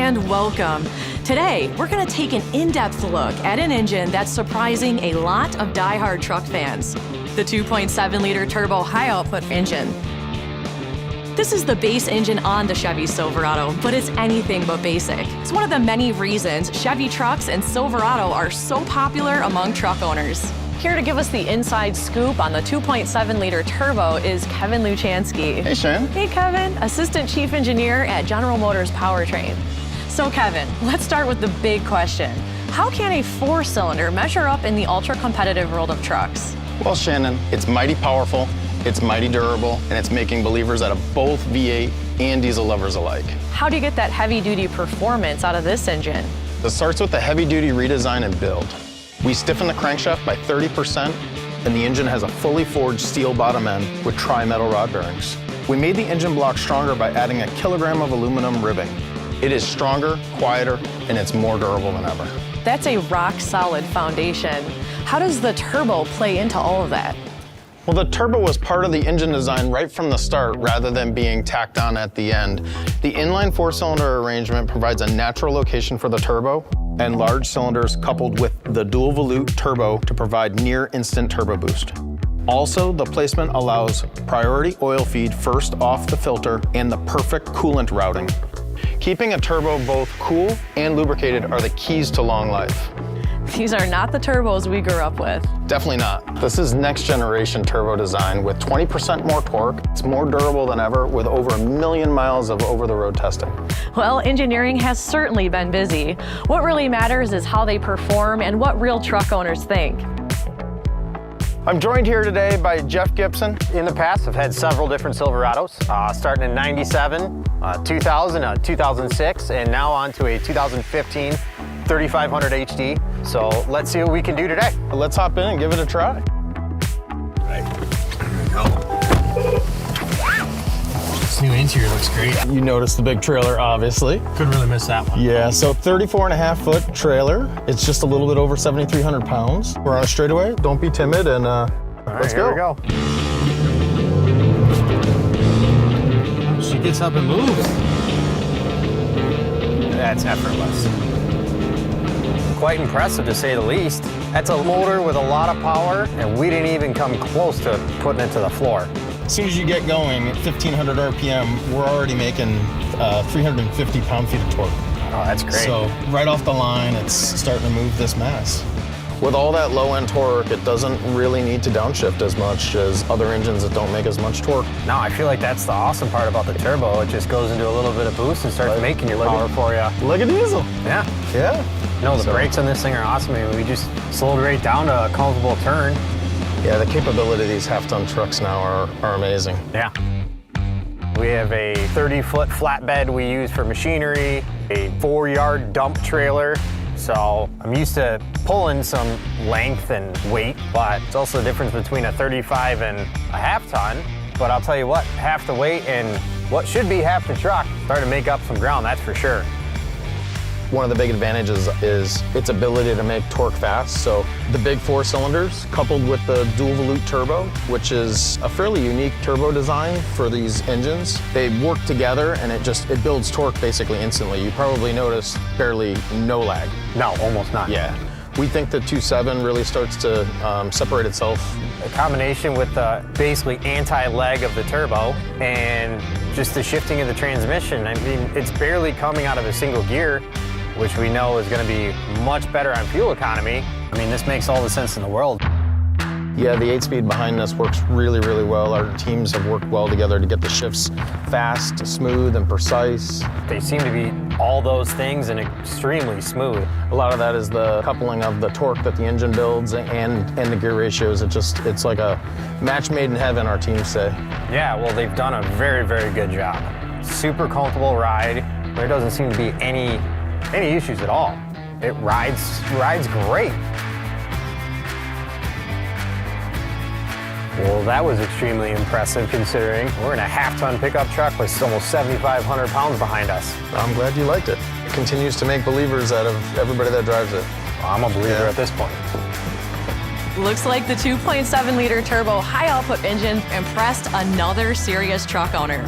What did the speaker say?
and welcome. Today, we're going to take an in-depth look at an engine that's surprising a lot of die-hard truck fans, the 2.7-liter turbo high-output engine. This is the base engine on the Chevy Silverado, but it's anything but basic. It's one of the many reasons Chevy trucks and Silverado are so popular among truck owners. Here to give us the inside scoop on the 2.7-liter turbo is Kevin Luchansky. Hey, Sharon. Hey, Kevin, Assistant Chief Engineer at General Motors Powertrain. So, Kevin, let's start with the big question. How can a four-cylinder measure up in the ultra-competitive world of trucks? Well, Shannon, it's mighty powerful, it's mighty durable, and it's making believers out of both V8 and diesel lovers alike. How do you get that heavy-duty performance out of this engine? It starts with the heavy-duty redesign and build. We stiffen the crankshaft by 30%, and the engine has a fully forged steel bottom end with tri-metal rod bearings. We made the engine block stronger by adding 1 kilogram of aluminum ribbing. It is stronger, quieter, and it's more durable than ever. That's a rock-solid foundation. How does the turbo play into all of that? Well, the turbo was part of the engine design right from the start rather than being tacked on at the end. The inline four-cylinder arrangement provides a natural location for the turbo and large cylinders coupled with the dual volute turbo to provide near instant turbo boost. Also, the placement allows priority oil feed first off the filter and the perfect coolant routing. Keeping a turbo both cool and lubricated are the keys to long life. These are not the turbos we grew up with. Definitely not. This is next generation turbo design with 20% more torque. It's more durable than ever with over 1 million miles of over-the-road testing. Well, engineering has certainly been busy. What really matters is how they perform and what real truck owners think. I'm joined here today by Jeff Gibson. In the past, I've had several different Silverados, starting in 97, 2000, 2006, and now on to a 2015 3500 HD. So let's see what we can do today. Let's hop in and give it a try. Right. Here we go. This new interior looks great. You noticed the big trailer, obviously. Couldn't really miss that one. Yeah, so 34.5-foot trailer. It's just a little bit over 7,300 pounds. We're on a straightaway. Don't be timid, and let's go. Here we go. She gets up and moves. That's effortless. Quite impressive, to say the least. That's a motor with a lot of power, and we didn't even come close to putting it to the floor. As soon as you get going at 1,500 RPM, we're already making 350 pound-feet of torque. Oh, that's great. So right off the line, it's starting to move this mass. With all that low-end torque, it doesn't really need to downshift as much as other engines that don't make as much torque. No, I feel like that's the awesome part about the turbo. It just goes into a little bit of boost and starts making your power for you. Like a diesel. Yeah. Yeah. No, the brakes on this thing are awesome. I mean, we just slowed right down to a comfortable turn. Yeah, the capability of these half-ton trucks now are amazing. Yeah. We have a 30-foot flatbed we use for machinery, a 4-yard dump trailer. So I'm used to pulling some length and weight, but it's also the difference between a 35 and a half-ton. But I'll tell you what, half the weight and what should be half the truck started to make up some ground, that's for sure. One of the big advantages is its ability to make torque fast. So the big 4 cylinders coupled with the dual volute turbo, which is a fairly unique turbo design for these engines. They work together and it builds torque basically instantly. You probably notice barely no lag. No, almost not. Yeah. We think the 2.7 really starts to separate itself. A combination with the basically anti-lag of the turbo and just the shifting of the transmission. I mean, it's barely coming out of a single gear, which we know is going to be much better on fuel economy. I mean, this makes all the sense in the world. Yeah, the 8-speed behind us works really, really well. Our teams have worked well together to get the shifts fast, smooth, and precise. They seem to be all those things and extremely smooth. A lot of that is the coupling of the torque that the engine builds and the gear ratios. It's like a match made in heaven, our teams say. Yeah, well, they've done a very, very good job. Super comfortable ride. There doesn't seem to be any issues at all. It rides great. Well, that was extremely impressive considering we're in a half-ton pickup truck with almost 7,500 pounds behind us. I'm glad you liked it. It continues to make believers out of everybody that drives it. I'm a believer at this point. Looks like the 2.7-liter turbo high-output engine impressed another serious truck owner.